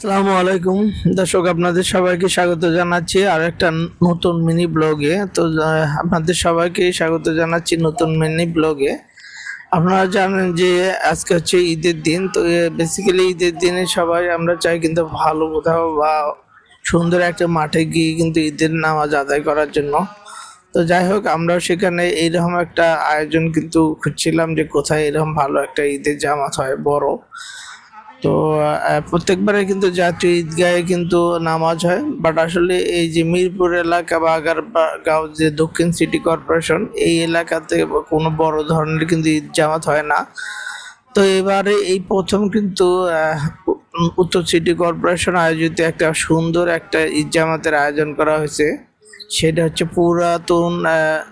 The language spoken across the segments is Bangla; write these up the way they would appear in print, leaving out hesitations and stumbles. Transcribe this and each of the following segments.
আসসালামু আলাইকুম দর্শক, আপনাদের সবাইকে স্বাগত জানাচ্ছি আর একটা নতুন মিনি ব্লগে। আপনাদের সবাইকে স্বাগত জানাচ্ছি নতুন মিনি ব্লগে। আপনারা জানেন যে আজকে হচ্ছে ঈদের দিন। তো বেসিক্যালি ঈদের দিনে সবাই আমরা চাই কিন্তু ভালো কোথাও বা সুন্দর একটা মাঠে গিয়ে কিন্তু ঈদের নামাজ আদায় করার জন্য। তো যাই হোক, আমরাও সেখানে এইরকম একটা আয়োজন কিন্তু খুঁজছিলাম যে কোথায় এরকম ভালো একটা ঈদের জামাত হয় বড়। তো প্রত্যেকবারে কিন্তু জাতীয় ঈদগাহে কিন্তু নামাজ হয়, বাট আসলে এই যে মিরপুর এলাকা বা আগারগাঁও যে দক্ষিণ সিটি কর্পোরেশন, এই এলাকাতে কোনো বড় ধরনের কিন্তু ঈদ জামাত হয় না। তো এবারে এই প্রথম কিন্তু উত্তর সিটি কর্পোরেশন আয়োজিত একটা সুন্দর একটা ঈদ জামাতের আয়োজন করা হয়েছে। সেটা হচ্ছে পুরাতন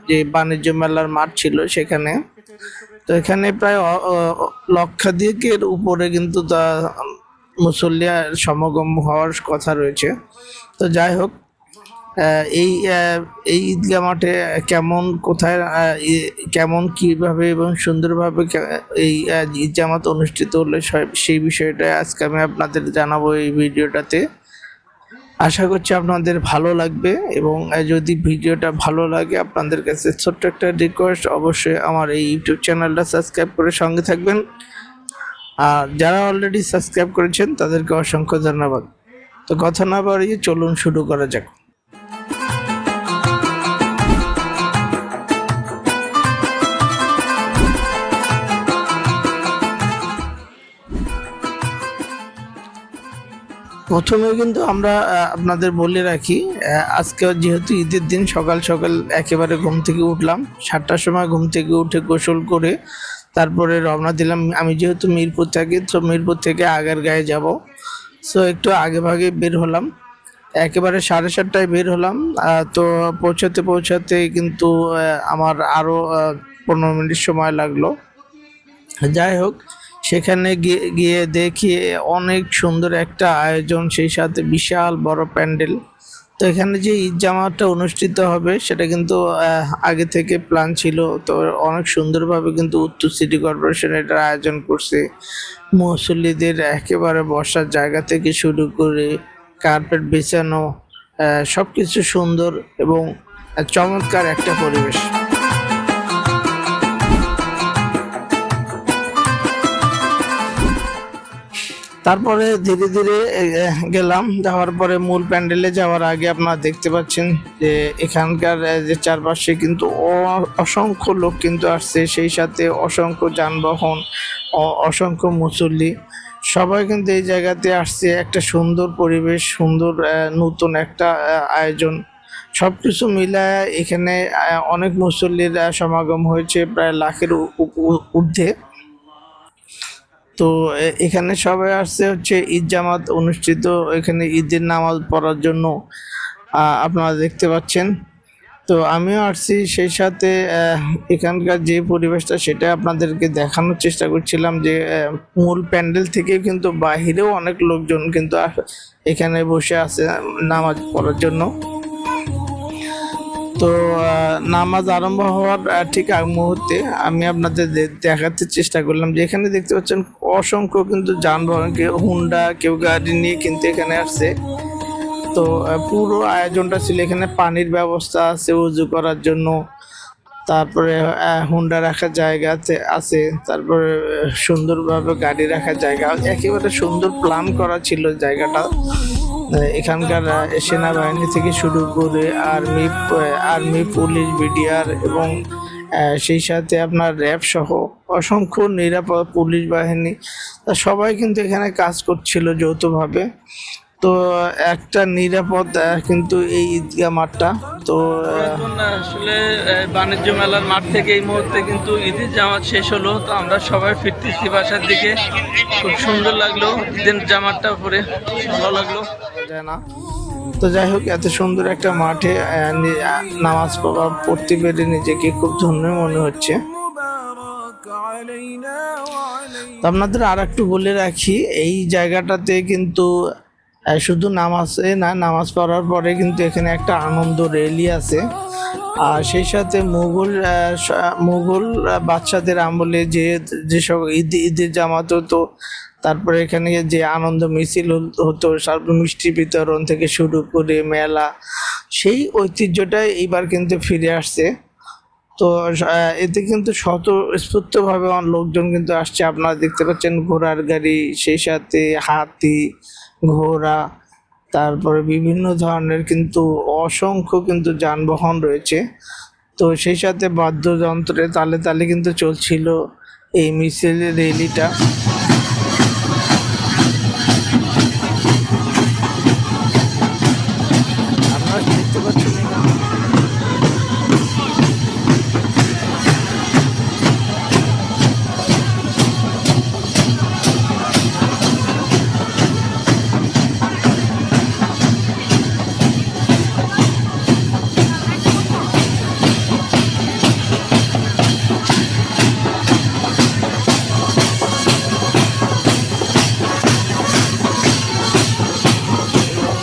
যে বাণিজ্য মেলার মাঠ ছিল সেখানে। তো এখানে প্রায় লক্ষাধিকের উপরে কিন্তু মুসল্লিয়ার সমাগম হওয়ার কথা রয়েছে। তো যাই হোক, এই এই ঈদগাহ মাঠে কেমন কোথায় কেমন কিভাবে এবং সুন্দরভাবে এই ঈদ জামাত অনুষ্ঠিত হলো সেই বিষয়টা আজকে আমি আপনাদের জানাবো এই ভিডিওটাতে। আশা করছি আপনাদের ভালো লাগবে, এবং যদি ভিডিওটা ভালো লাগে আপনাদের কাছে ছোট্ট একটা রিকোয়েস্ট, অবশ্যই আমার এই ইউটিউব চ্যানেলটা সাবস্ক্রাইব করে সঙ্গে থাকবেন। আর যারা অলরেডি সাবস্ক্রাইব করেছেন তাদেরকে অসংখ্য ধন্যবাদ। তো কথা না বাড়িয়ে চলুন শুরু করা যাক। প্রথমে কিন্তু আমরা আপনাদের বলে রাখি, আজকে যেহেতু ঈদের দিন, সকাল সকাল একেবারে ঘুম থেকে উঠলাম 7টার সময়। ঘুম থেকে উঠে গোসল করে তারপরে রওনা দিলাম। আমি যেহেতু মিরপুর থাকি, তো মিরপুর থেকে আগারগাঁয়ে যাব। সো একটু আগে ভাগে বের হলাম, একেবারে 7:30টায় বের হলাম। তো পৌঁছাতে কিন্তু আমার আরও 15 মিনিট সময় লাগলো। যাই হোক, সেখানে গিয়ে দেখি অনেক সুন্দর একটা আয়োজন, সেই সাথে বিশাল বড় প্যান্ডেল। তো এখানে যে ঈদ জামাতটা অনুষ্ঠিত হবে সেটা কিন্তু আগে থেকে প্ল্যান ছিল। তো অনেক সুন্দরভাবে কিন্তু উত্তর সিটি কর্পোরেশন এটার আয়োজন করছে। মুসল্লিদের একেবারে বসার জায়গা থেকে শুরু করে কার্পেট বিছানো, সব কিছু সুন্দর এবং চমৎকার একটা পরিবেশ। তারপরে ধীরে ধীরে গেলাম। যাওয়ার পরে মূল প্যান্ডেলে যাওয়ার আগে আপনারা দেখতে পাচ্ছেন যে এখানকার যে চারপাশে কিন্তু অসংখ্য লোক কিন্তু আসছে, সেই সাথে অসংখ্য যানবাহন, অসংখ্য মুসল্লি, সবাই কিন্তু এই জায়গাতে আসছে। একটা সুন্দর পরিবেশ, সুন্দর নতুন একটা আয়োজন, সব কিছু মিলায় এখানে অনেক মুসল্লির সমাগম হয়েছে, প্রায় লাখের ঊর্ধ্বে। তো এখানে সবাই আসছে হচ্ছে ঈদ জামাত অনুষ্ঠিত, এখানে ঈদের নামাজ পড়ার জন্য। আপনারা দেখতে পাচ্ছেন। তো আমিও আসছি, সেই সাথে এখানকার যে পরিবেশটা সেটা আপনাদেরকে দেখানোর চেষ্টা করছিলাম, যে মূল প্যান্ডেল থেকে কিন্তু বাহিরেও অনেক লোকজন কিন্তু এখানে বসে আছে নামাজ পড়ার জন্য। তো নামাজ আরম্ভ হওয়ার ঠিক আগ মুহূর্তে আমি আপনাদের দেখাতে চেষ্টা করলাম যে এখানে দেখতে পাচ্ছেন অসংখ্য কিন্তু যানবাহন, কেউ হুন্ডা, কেউ গাড়ি নিয়ে কিন্তু এখানে আসছে। তো পুরো আয়োজনটা ছিল, এখানে পানির ব্যবস্থা আছে উজু করার জন্য, তারপরে হুন্ডা রাখার জায়গা আছে, তারপরে সুন্দরভাবে গাড়ি রাখার জায়গা, একেবারে সুন্দর প্ল্যান করা ছিল জায়গাটা। এখানকার সেনাবাহিনী থেকে শুরু করে আর্মি, পুলিশ, বিডিআর এবং সেই সাথে আপনার র্যাব সহ অসংখ্য নিরাপদ পুলিশ বাহিনী, সবাই কিন্তু এখানে কাজ করছিল যৌথভাবে। তো একটা নিরাপদ কিন্তু এই ঈদগাহ মাঠটা। তো আসলে বাণিজ্য মেলার মাঠ থেকে এই মুহূর্তে কিন্তু ঈদের জামাত শেষ হলো। তো আমরা সবাই ফিরতেছি বাসার দিকে। খুব সুন্দর লাগলো ঈদের জামাতটা পরে, ভালো লাগলো। যায় না। তো যাই হোক, এত সুন্দর একটা মাঠে নামাজ পড়তে পেরে নিজেকে খুব ধন্য মনে হচ্ছে। আপনাদের আর একটু বলে রাখি, এই জায়গাটাতে কিন্তু শুধু নামাজে না, নামাজ পড়ার পরে কিন্তু এখানে একটা আনন্দ র্যালি আছে। আর সেই সাথে মুঘল বাদশাদের আমলে যেসব ঈদের জামাত হতো, তারপরে এখানে যে আনন্দ মিছিল হতো, মিষ্টি বিতরণ থেকে শুরু করে মেলা, সেই ঐতিহ্যটাই এইবার কিন্তু ফিরে আসছে। তো এতে কিন্তু স্বতঃস্ফূর্তভাবে লোকজন কিন্তু আসছে। আপনারা দেখতে পাচ্ছেন ঘোড়ার গাড়ি, সেই সাথে হাতি, ঘোড়া, তারপরে বিভিন্ন ধরনের কিন্তু অসংখ্য কিন্তু যানবাহন রয়েছে। তো সেই সাথে বাদ্যযন্ত্রে তালে তালে কিন্তু চলছিল এই মিছিলের র্যালিটা। আপনারা দেখতে পাচ্ছেন এখানে।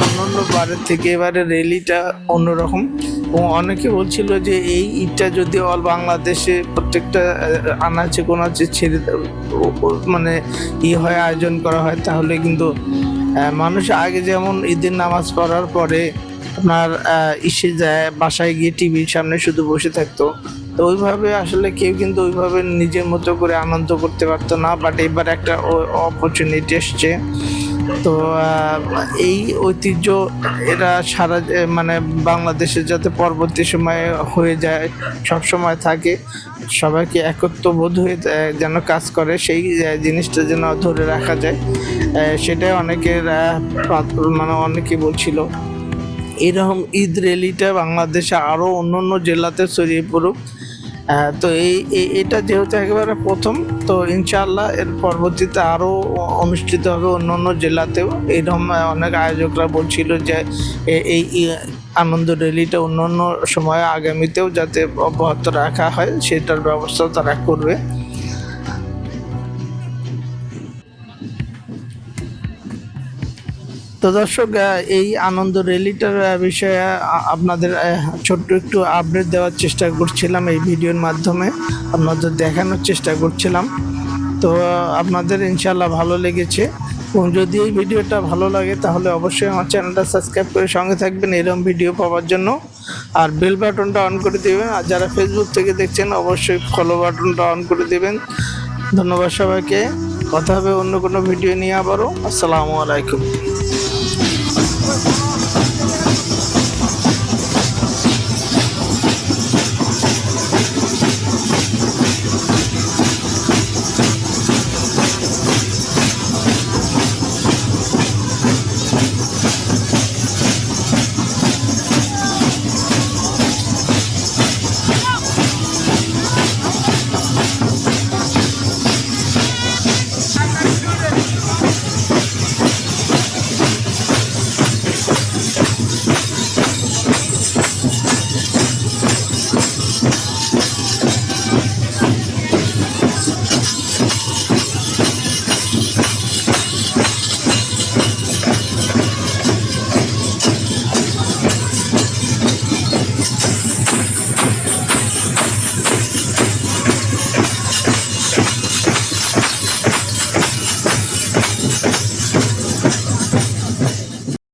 অন্যান্য বারের থেকে এবারে র্যালিটা অন্যরকম, এবং অনেকে বলছিল যে এই ঈদটা যদি অল বাংলাদেশে প্রত্যেকটা আনাচে কোনাচে ছেড়ে মানে হয় আয়োজন করা হয়, তাহলে কিন্তু মানুষ আগে যেমন ঈদের নামাজ পড়ার পরে আপনার ইসে যায় বাসায় গিয়ে টিভির সামনে শুধু বসে থাকতো, তো ওইভাবে আসলে কেউ কিন্তু ওইভাবে নিজের মতো করে আনন্দ করতে পারতো না। বাট এবার একটা অপরচুনিটি এসছে। তো এই ঐতিহ্য এরা মানে বাংলাদেশে যাতে পরবর্তী সময়ে হয়ে যায়, সব সময় থাকে, সবাইকে একত্রবোধ হয়ে যেন কাজ করে, সেই জিনিসটা যেন ধরে রাখা যায়, সেটাই অনেকের মানে অনেকে বলছিল। এরকম ঈদ র্যালিটা বাংলাদেশে আরও অন্য অন্য জেলাতে ছড়িয়ে পড়ুক। তো এটা যেহেতু একেবারে প্রথম, তো ইনশাআল্লাহ এর পরবর্তীতে আরও অনুষ্ঠিত হবে অন্য অন্য জেলাতেও। এরকম অনেক আয়োজকরা বলছিল যে এই আনন্দ র্যালিটা অন্য অন্য সময়ে আগামীতেও যাতে অব্যাহত রাখা হয়, সেটার ব্যবস্থা তারা করবে। তো দর্শক, এই আনন্দ র্যালিটার বিষয়ে আপনাদের ছোট্ট একটু আপডেট দেওয়ার চেষ্টা করছিলাম এই ভিডিওর মাধ্যমে, আপনাদের দেখানোর চেষ্টা করছিলাম। তো আপনাদের ইনশাআল্লাহ ভালো লেগেছে, এবং যদি এই ভিডিওটা ভালো লাগে তাহলে অবশ্যই আমার চ্যানেলটা সাবস্ক্রাইব করে সঙ্গে থাকবেন এরকম ভিডিও পাওয়ার জন্য, আর বেল বাটনটা অন করে দেবেন। আর যারা ফেসবুক থেকে দেখছেন অবশ্যই ফলো বাটনটা অন করে দেবেন। ধন্যবাদ সবাইকে। কথা হবে অন্য কোনো ভিডিও নিয়ে আবারও। আসসালামু আলাইকুম।